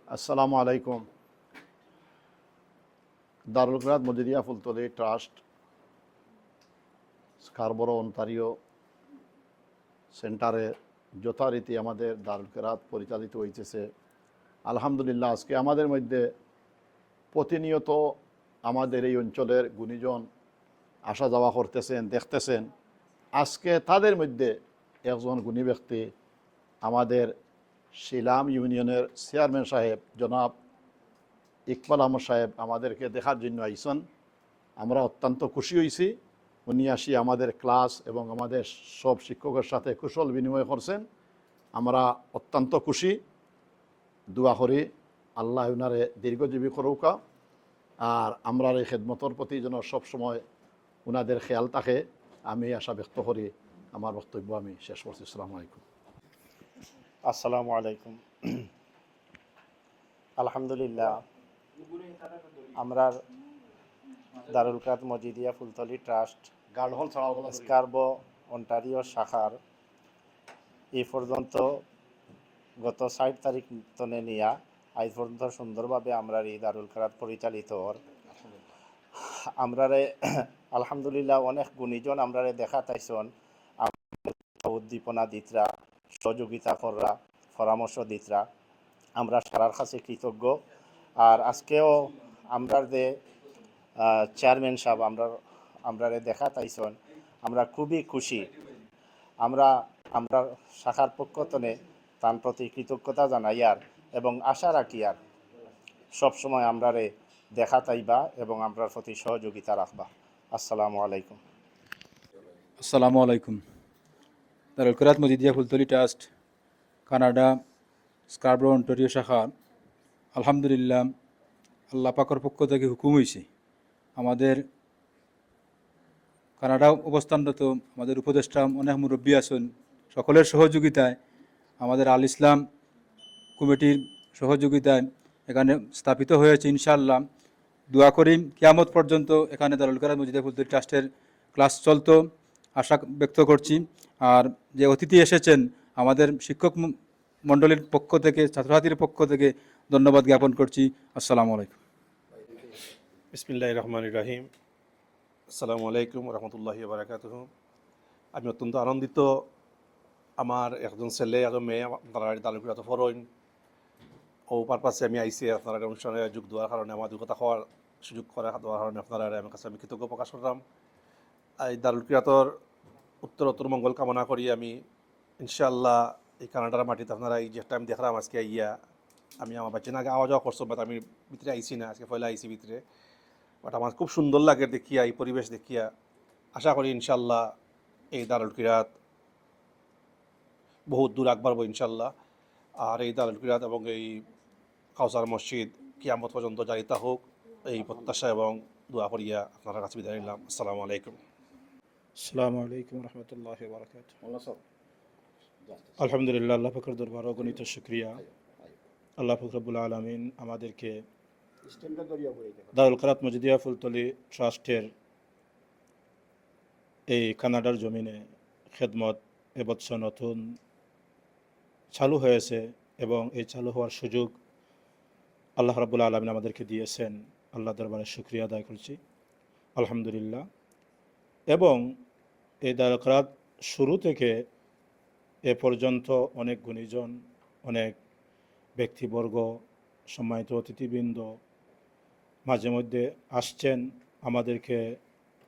আসসালামু আলাইকুম। Darul Qirat Majidia Fultali trust Scarborough Ontario সেন্টারে যথারীতি আমাদের দারুল কিরাত পরিচালিত হইতেছে। আলহামদুলিল্লাহ, আজকে আমাদের মধ্যে প্রতিনিয়ত আমাদের এই অঞ্চলের গুণীজন আসা যাওয়া করতেছেন, দেখতেছেন। আজকে তাদের মধ্যে একজন গুণী ব্যক্তি আমাদের শিলাম ইউনিয়নের চেয়ারম্যান সাহেব জনাব ইকবাল আহমদ সাহেব আমাদেরকে দেখার জন্য আইসন। আমরা অত্যন্ত খুশি হয়েছি। উনি আসি আমাদের ক্লাস এবং আমাদের সব শিক্ষকের সাথে কুশল বিনিময় করছেন। আমরা অত্যন্ত খুশি। দোয়া করি আল্লাহ উনারে দীর্ঘজীবী করুকা, আর আমরা এই খেদমতর প্রতি যেন সবসময় উনাদের খেয়াল থাকে। আমি আশা ব্যক্ত করি আমার বক্তব্য আমি শেষ করছি। আসসালামু আলাইকুম। আসসালামু আলাইকুম। আলহামদুলিল্লাহ, আমরা দারুল কিরাত মজিদিয়া ফুলতলি ট্রাস্ট গার্ডহল ছাড়াও স্কারবো অন্টারিও শাখার এই পর্যন্ত গত ৬০ তারিখ তনে নিয়া আজ পর্যন্ত সুন্দরভাবে আমরা এই দারুল কিরাত পরিচালিত আমরারে আলহামদুলিল্লাহ অনেক গুণীজন আমরারে দেখা তাইছন, উদ্দীপনা দিতরা, সহযোগিতা কররা, পরামর্শ দিতরা। আমরা সারার কাছে কৃতজ্ঞ। আর আজকেও আমরা যে চেয়ারম্যান সাহেব আমরারে দেখা তাইছন, আমরা খুবই খুশি। আমরা আমরা শাখার পক্ষ থেকে তার প্রতি কৃতজ্ঞতা জানাইয়ার এবং আশা রাখিয়ার সবসময় আমরারে দেখা তাইবা এবং আমরার প্রতি সহযোগিতা রাখবা। আসসালামু আলাইকুম। আসসালামু আলাইকুম। Darul Qirat Majidia Fultali trust Canada Scarborough Ontario শাখা আলহামদুলিল্লাহ আল্লাহ পাকের পক্ষ থেকে হুকুম হয়েছে আমাদের কানাডা অবস্থানরত আমাদের উপদেষ্টা অনেক মুরব্বী আছেন, সকলের সহযোগিতায় আমাদের আল ইসলাম কমিটির সহযোগিতায় এখানে স্থাপিত হয়েছে। ইনশাআল্লাহ দোয়া করি কিয়ামত পর্যন্ত এখানে দারুল কিরাত মজিদিয়া ফুলতলি ট্রাস্টের ক্লাস চলতো, আশা ব্যক্ত করছি। আর যে অতিথি এসেছেন আমাদের শিক্ষক মণ্ডলীর পক্ষ থেকে, ছাত্রছাত্রীর পক্ষ থেকে ধন্যবাদ জ্ঞাপন করছি। আসসালামু আলাইকুম। বিসমিল্লাহির রহমানির রহিম। আসসালামু আলাইকুম রহমতুল্লাহি বারাকাতুহু। আমি অত্যন্ত আনন্দিত, আমার একজন ছেলে একজন মেয়ে আপনারা দারুল কিরাত ফরইন ও পারপাসে আমি আইসি আপনারা অনুষ্ঠানে যোগ দেওয়ার কারণে, আমার কথা হওয়ার সুযোগ করা দেওয়ার কারণে আপনারা আমার কাছে আমি কৃতজ্ঞ প্রকাশ করলাম। এই দারুল কিরাতর উত্তর মঙ্গল কামনা করি আমি। ইনশাআল্লাহ এই কানাডার মাটিতে আপনারা এই যে আমি দেখলাম আজকে ইয়া, আমি আমার বাচ্চা আগে আওয়া যাওয়া করছো, বাট আমি ভিতরে আইসি না, আজকে পয়লা আইসি ভিতরে। বাট আমার খুব সুন্দর লাগে দেখিয়া, এই পরিবেশ দেখিয়া। আশা করি ইনশাল্লাহ এই দারুল কিরাত বহুত দূর আগবাড়বো ইনশাল্লাহ। আর এই দারুল কিরাত এবং এই কাউসার মসজিদ কিয়ামত পর্যন্ত জারিতা হোক, এই প্রত্যাশা এবং দোয়া করিয়া আপনার কাছে বিদায় নিলাম। আসসালামু আলাইকুম। আসসালামু আলাইকুম রহমতুল্লাহ বারকাত। আলহামদুলিল্লাহ, আল্লাহ পাকের দরবার অগণিত শুকরিয়া। আল্লাহ পাক রব্বুল আলামিন আমাদেরকে দারুল কিরাত মজিদিয়া ফুলতলি ট্রাস্টের এই কানাডার জমিনে খেদমত এবছর নতুন চালু হয়েছে এবং এই চালু হওয়ার সুযোগ আল্লাহ রাব্বুল আলামিন আমাদেরকে দিয়েছেন। আল্লাহ দরবারে শুকরিয়া আদায় করছি, আলহামদুলিল্লাহ। এবং এই দারুল কিরাত শুরু থেকে এ পর্যন্ত অনেক গুণীজন, অনেক ব্যক্তিবর্গ, সম্মানিত অতিথিবৃন্দ মাঝে মধ্যে আসছেন, আমাদেরকে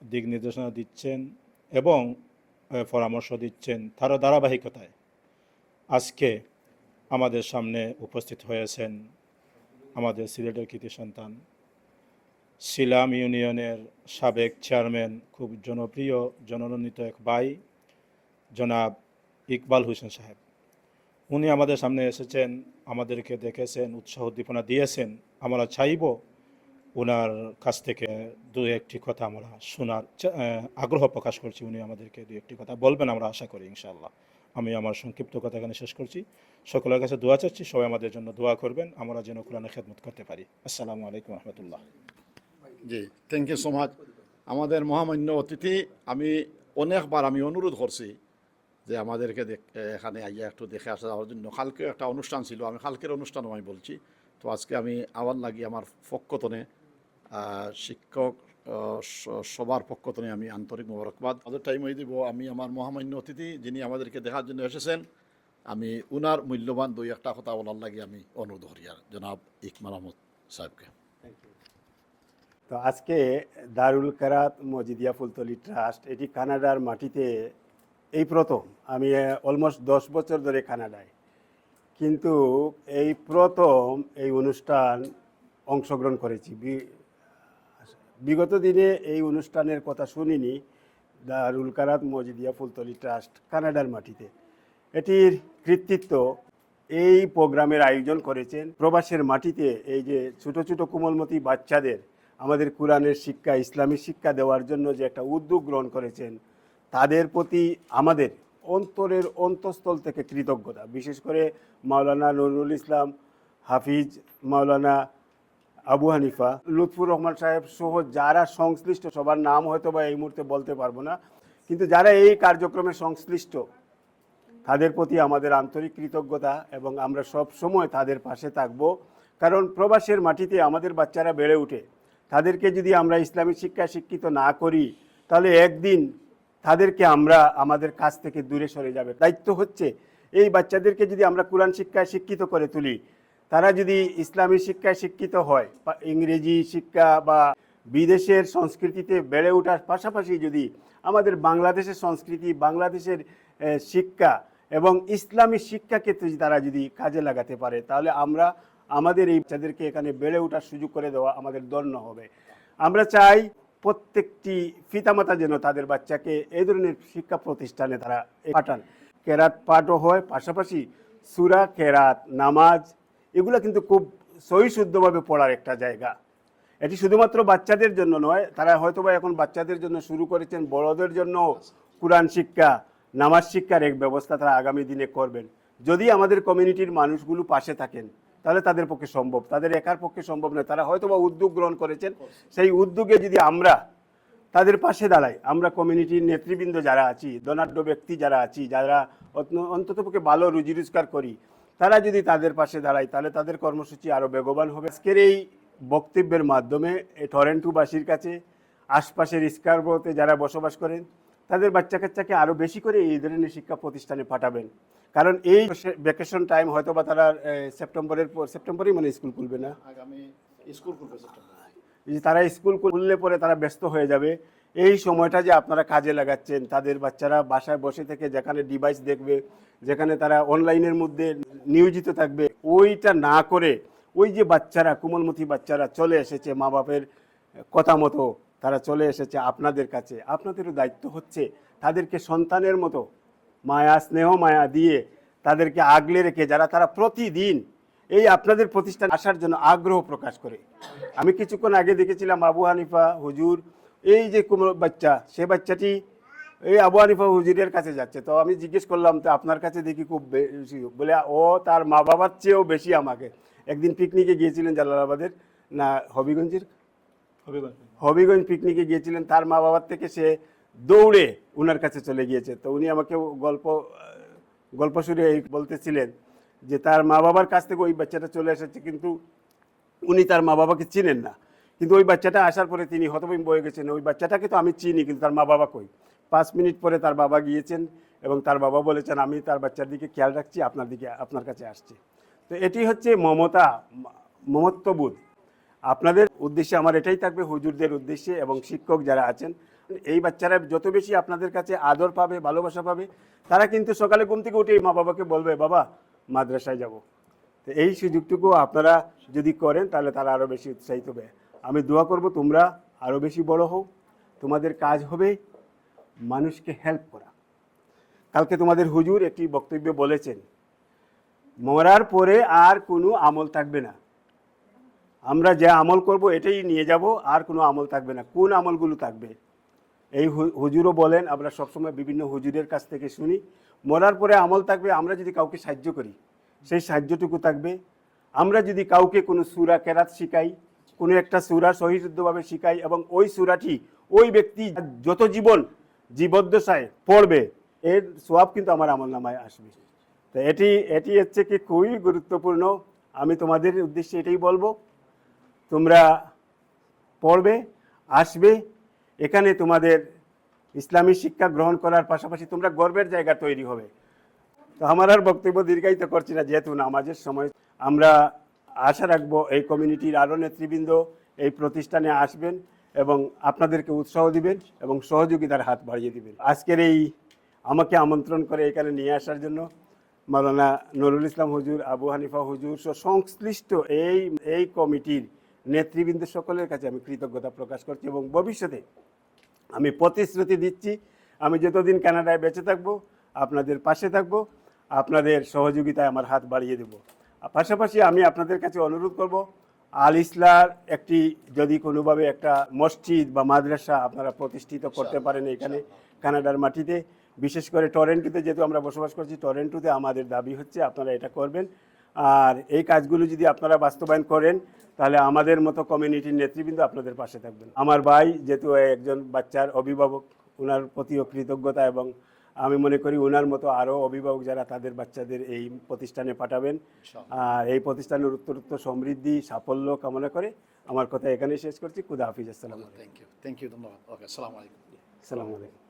দিক নির্দেশনা দিচ্ছেন এবং পরামর্শ দিচ্ছেন। তারও ধারাবাহিকতায় আজকে আমাদের সামনে উপস্থিত হয়েছেন আমাদের সিলেটের কৃতি সন্তান, শিলাম ইউনিয়নের সাবেক চেয়ারম্যান, খুব জনপ্রিয় জননন্দিত এক ভাই জনাব ইকবাল হোসেন সাহেব। উনি আমাদের সামনে এসেছেন, আমাদেরকে দেখেছেন, উৎসাহ উদ্দীপনা দিয়েছেন। আমরা চাইব ওনার কাছ থেকে দু একটি কথা আমরা শোনার আগ্রহ প্রকাশ করছি। উনি আমাদেরকে দু একটি কথা বলবেন, আমরা আশা করি ইনশাআল্লাহ। আমি আমার সংক্ষিপ্ত কথা এখানে শেষ করছি। সকলের কাছে দোয়া চাচ্ছি, সবাই আমাদের জন্য দোয়া করবেন, আমরা যেন কোরআনের খেদমত করতে পারি। আসসালামু আলাইকুম রহমতুল্লাহ। জি, থ্যাংক ইউ সো মাচ। আমাদের মহামান্য অতিথি, আমি অনেকবার অনুরোধ করছি যে আমাদেরকে এখানে আইয়া একটু দেখে আসা যাওয়ার জন্য। কালকে একটা অনুষ্ঠান ছিল, আমি কালকের অনুষ্ঠানও আমি বলছি তো আজকে আমি আওয়ার লাগি আমার পক্ষতনে শিক্ষক সবার পক্ষতনে আমি আন্তরিক মোবারকবাদ। আমাদের টাইম হয়ে দিব। আমি আমার মহামান্য অতিথি যিনি আমাদেরকে দেখার জন্য এসেছেন, আমি উনার মূল্যবান দুই একটা কথা বলার লাগে আমি অনুরোধ করি আর জনাব ইকমাল আহমদ সাহেবকে। তো আজকে দারুল কেরাত মজিদিয়া ফুলতলি ট্রাস্ট, এটি কানাডার মাটিতে এই প্রথম। আমি অলমোস্ট 10 বছর ধরে কানাডায়, কিন্তু এই প্রথম এই অনুষ্ঠান অংশগ্রহণ করেছি। বিগত দিনে এই অনুষ্ঠানের কথা শুনিনি। দারুল কেরাত মজিদিয়া ফুলতলি ট্রাস্ট কানাডার মাটিতে, এটির কৃতিত্ব এই প্রোগ্রামের আয়োজন করেছেন প্রবাসের মাটিতে। এই যে ছোট ছোট কোমলমতি বাচ্চাদের আমাদের কোরআনের শিক্ষা, ইসলামী শিক্ষা দেওয়ার জন্য যে একটা উদ্যোগ গ্রহণ করেছেন, তাদের প্রতি আমাদের অন্তরের অন্তঃস্থল থেকে কৃতজ্ঞতা। বিশেষ করে মাওলানা নুরুল ইসলাম হাফিজ, মাওলানা আবু হানিফা, লুৎফুর রহমান সাহেব সহ যারা সংশ্লিষ্ট, সবার নাম হয়তো বা এই মুহূর্তে বলতে পারবো না, কিন্তু যারা এই কার্যক্রমে সংশ্লিষ্ট, তাদের প্রতি আমাদের আন্তরিক কৃতজ্ঞতা এবং আমরা সব সময় তাদের পাশে থাকব। কারণ প্রবাসের মাটিতে আমাদের বাচ্চারা বেড়ে ওঠে, তাদেরকে যদি আমরা ইসলামী শিক্ষায় শিক্ষিত না করি, তাহলে একদিন তাদেরকে আমরা আমাদের কাছ থেকে দূরে সরে যাবে। দায়িত্ব হচ্ছে এই বাচ্চাদেরকে যদি আমরা কোরআন শিক্ষায় শিক্ষিত করে তুলি, তারা যদি ইসলামী শিক্ষায় শিক্ষিত হয়, বা ইংরেজি শিক্ষা বা বিদেশের সংস্কৃতিতে বেড়ে ওঠার পাশাপাশি যদি আমাদের বাংলাদেশের সংস্কৃতি, বাংলাদেশের শিক্ষা এবং ইসলামী শিক্ষাকে তারা যদি কাজে লাগাতে পারে, তাহলে আমরা আমাদের এই বাচ্চাদেরকে এখানে বেড়ে ওঠার সুযোগ করে দেওয়া আমাদের ধন্য হবে। আমরা চাই প্রত্যেকটি পিতামাতা যেন তাদের বাচ্চাকে এই ধরনের শিক্ষা প্রতিষ্ঠানে তারা পাঠান। কেরাত পাঠও হয়, পাশাপাশি সূরা, কেরাত, নামাজ, এগুলো কিন্তু খুব সহি শুদ্ধভাবে পড়ার একটা জায়গা। এটি শুধুমাত্র বাচ্চাদের জন্য নয়, তারা হয়তোবা এখন বাচ্চাদের জন্য শুরু করেছেন, বড়দের জন্য কোরআন শিক্ষা, নামাজ শিক্ষার এক ব্যবস্থা তারা আগামী দিনে করবেন। যদি আমাদের কমিউনিটির মানুষগুলো পাশে থাকেন, তাহলে তাদের পক্ষে সম্ভব, তাদের একার পক্ষে সম্ভব নয়। তারা হয়তোবা উদ্যোগ গ্রহণ করেছেন, সেই উদ্যোগে যদি আমরা তাদের পাশে দাঁড়াই, আমরা কমিউনিটির নেতৃবৃন্দ যারা আছি, ধনাঢ্য ব্যক্তি যারা আছি, যারা অন্ততপক্ষে ভালো রুজি রোজগার করি, তারা যদি তাদের পাশে দাঁড়ায়, তাহলে তাদের কর্মসূচি আরও বেগবান হবে। আজকের এই বক্তব্যের মাধ্যমে এই টরেন্টোবাসীর কাছে, আশপাশের স্কারবোতে যারা বসবাস করেন, তাদের বাচ্চা কাচ্চাকে আরও বেশি করে এই ধরনের শিক্ষা প্রতিষ্ঠানে পাঠাবেন। কারণ এই ভ্যাকেশন টাইম হয়তো বা তারা সেপ্টেম্বরেই মানে স্কুল খুলবে না, আগামী স্কুল খুলবে তারা স্কুল খুললে পরে তারা ব্যস্ত হয়ে যাবে। এই সময়টা যে আপনারা কাজে লাগাচ্ছেন, তাদের বাচ্চারা বাসায় বসে থেকে যেখানে ডিভাইস দেখবে, যেখানে তারা অনলাইনের মধ্যে নিয়োজিত থাকবে, ওইটা না করে ওই যে বাচ্চারা, কোমলমতি বাচ্চারা চলে এসেছে মা বাপের কথা মতো, তারা চলে এসেছে আপনাদের কাছে। আপনাদেরও দায়িত্ব হচ্ছে তাদেরকে সন্তানের মতো মায়া, স্নেহ মায়া দিয়ে তাদেরকে আগলে রেখে, যারা তারা প্রতিদিন এই আপনাদের প্রতিষ্ঠান আসার জন্য আগ্রহ প্রকাশ করে। আমি কিছুক্ষণ আগে দেখেছিলাম আবু হানিফা হুজুর, এই যে কোমল বাচ্চা, সে বাচ্চাটি এই আবু হানিফা হুজুরের কাছে যাচ্ছে। তো আমি জিজ্ঞেস করলাম, তো আপনার কাছে দেখি খুব বেশি, বলে ও তার মা বাবার চেয়েও বেশি আমাকে। একদিন পিকনিকে গিয়েছিলেন জালালাবাদের না হবিগঞ্জ পিকনিকে গিয়েছিলেন, তার মা বাবার থেকে সে দৌড়ে উনার কাছে চলে গিয়েছে। তো উনি আমাকে গল্প শুনে বলতেছিলেন যে তার মা বাবার কাছ থেকে ওই বাচ্চাটা চলে এসেছে, কিন্তু উনি তার মা বাবাকে চিনেন না। কিন্তু ওই বাচ্চাটা আসার পরে তিনি হতভম্ব বয়ে গেছেন, ওই বাচ্চাটাকে তো আমি চিনি, কিন্তু তার মা বাবা কই। 5 মিনিট পরে তার বাবা গিয়েছেন এবং তার বাবা বলেছেন, আমি তার বাচ্চার দিকে খেয়াল রাখছি, আপনার কাছে আসছি। তো এটি হচ্ছে মমত্ববোধ। আপনাদের উদ্দেশ্যে আমার এটাই থাকবে, হুজুরদের উদ্দেশ্যে এবং শিক্ষক যারা আছেন, এই বাচ্চারা যত বেশি আপনাদের কাছে আদর পাবে, ভালোবাসা পাবে, তারা কিন্তু সকালে ঘুম থেকে উঠে মা বাবাকে বলবে, বাবা মাদ্রাসায় যাব। তো এই সুযোগটুকু আপনারা যদি করেন, তাহলে তারা আরও বেশি উৎসাহিত হবে। আমি দোয়া করব তোমরা আরও বেশি বড় হও, তোমাদের কাজ হবে মানুষকে হেল্প করা। কালকে তোমাদের হুজুর একটি বক্তব্য বলেছেন, মরার পরে আর কোনো আমল থাকবে না, আমরা যে আমল করব এটাই নিয়ে যাব, আর কোনো আমল থাকবে না। কোন আমলগুলো থাকবে? এই হুজুরও বলেন, আমরা সবসময় বিভিন্ন হুজুরের কাছ থেকে শুনি, মরার পরে আমল থাকবে, আমরা যদি কাউকে সাহায্য করি সেই সাহায্যটুকু থাকবে। আমরা যদি কাউকে কোনো সূরা কেরাত শিখাই, কোনো একটা সূরা সহিশুদ্ধভাবে শিখাই, এবং ওই সূরাটি ওই ব্যক্তি যত জীবদ্দশায় পড়বে, এর সওয়াব কিন্তু আমার আমলনামায় আসবে। তো এটি হচ্ছে কি খুবই গুরুত্বপূর্ণ। আমি তোমাদের উদ্দেশ্যে এটাই বলবো, তোমরা পড়বে, আসবে, এখানে তোমাদের ইসলামী শিক্ষা গ্রহণ করার পাশাপাশি তোমরা গর্বের জায়গা তৈরি হবে। তো আমার আর বক্তব্য দীর্ঘায়িত করছি না, যেহেতু নামাজের সময়। আমরা আশা রাখবো এই কমিউনিটির আরও নেতৃবৃন্দ এই প্রতিষ্ঠানে আসবেন এবং আপনাদেরকে উৎসাহ দিবেন এবং সহযোগিতার হাত বাড়িয়ে দিবেন। আজকের এই আমাকে আমন্ত্রণ করে এখানে নিয়ে আসার জন্য মাওলানা নুরুল ইসলাম হুজুর, আবু হানিফা হুজুর সহ সংশ্লিষ্ট এই কমিটির নেতৃবৃন্দ সকলের কাছে আমি কৃতজ্ঞতা প্রকাশ করছি এবং ভবিষ্যতে আমি প্রতিশ্রুতি দিচ্ছি, আমি যতদিন কানাডায় বেঁচে থাকবো আপনাদের পাশে থাকবো, আপনাদের সহযোগিতায় আমার হাত বাড়িয়ে দেব। পাশাপাশি আমি আপনাদের কাছে অনুরোধ করব, আল ইসলার একটি যদি কোনোভাবে একটা মসজিদ বা মাদ্রাসা আপনারা প্রতিষ্ঠিত করতে পারেন এখানে কানাডার মাটিতে, বিশেষ করে টরেন্টোতে, যেহেতু আমরা বসবাস করছি টরেন্টোতে, আমাদের দাবি হচ্ছে আপনারা এটা করবেন। আর এই কাজগুলো যদি আপনারা বাস্তবায়ন করেন তাহলে আমাদের মতো কমিউনিটির নেতৃবৃন্দ আপনাদের পাশে থাকবেন। আমার ভাই যেহেতু একজন বাচ্চার অভিভাবক, ওনার প্রতিও কৃতজ্ঞতা, এবং আমি মনে করি ওনার মতো আরও অভিভাবক যারা তাদের বাচ্চাদের এই প্রতিষ্ঠানে পাঠাবেন। আর এই প্রতিষ্ঠানের উত্তরোত্তর সমৃদ্ধি সাফল্য কামনা করে আমার কথা এখানে শেষ করছি। খুদা হাফিজ। আসসালামু আলাইকুম। থ্যাংক ইউ, ধন্যবাদ। ওকে, আসসালামু আলাইকুম। আসসালামু আলাইকুম।